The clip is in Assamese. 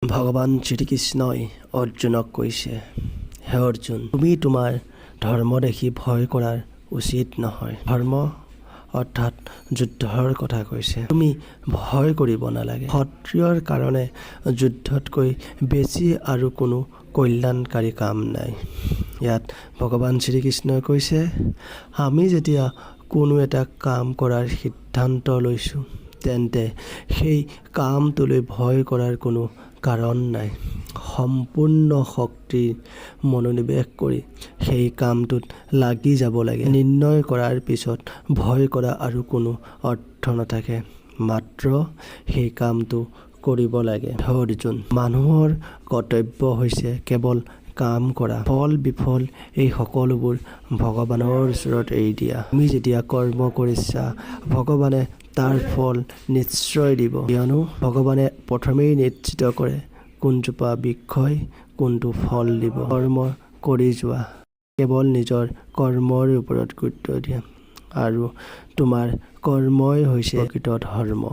ভগৱান শ্ৰীকৃষ্ণই অৰ্জুনক কৈছে, হে অৰ্জুন, তুমি তোমাৰ ধৰ্ম দেখি ভয় কৰাৰ উচিত নহয়। ধৰ্ম অৰ্থাৎ যুদ্ধৰ কথা কৈছে। তুমি ভয় কৰিব নালাগে। ক্ষত্ৰিয়ৰ কাৰণে যুদ্ধতকৈ বেছি আৰু কোনো কল্যাণকাৰী কাম নাই। ইয়াত ভগৱান শ্ৰীকৃষ্ণই কৈছে, আমি যেতিয়া কোনো এটা কাম কৰাৰ সিদ্ধান্ত লৈছোঁ, তেন্তে সেই কামটোলৈ ভয় কৰাৰ কোনো কাৰণ নাই। সম্পূৰ্ণ শক্তি মনোনিৱেশ কৰি সেই কামটোত লাগি যাব লাগে। নিৰ্ণয় কৰাৰ পিছত ভয় কৰা আৰু কোনো অৰ্থ নাথাকে। মাত্ৰ সেই কামটো কৰিব লাগে। হে অৰ্জুন, মানুহৰ কৰ্তব্য হৈছে কেৱল কাম কৰা। ফল বিফল এই সকলোবোৰ ভগৱানৰ ওচৰত এৰি দিয়া। তুমি যেতিয়া কৰ্ম কৰিছা, ভগৱানে তাৰ ফল নিশ্চয় দিব। কিয়নো ভগৱানে প্ৰথমেই নিশ্চিত কৰে কোনজোপা বৃক্ষই কোনটো ফল দিব। কৰ্ম কৰি যোৱা, কেৱল নিজৰ কৰ্মৰ ওপৰত গুৰুত্ব দিয়া, আৰু তোমাৰ কৰ্মই হৈছে প্ৰকৃত ধৰ্ম।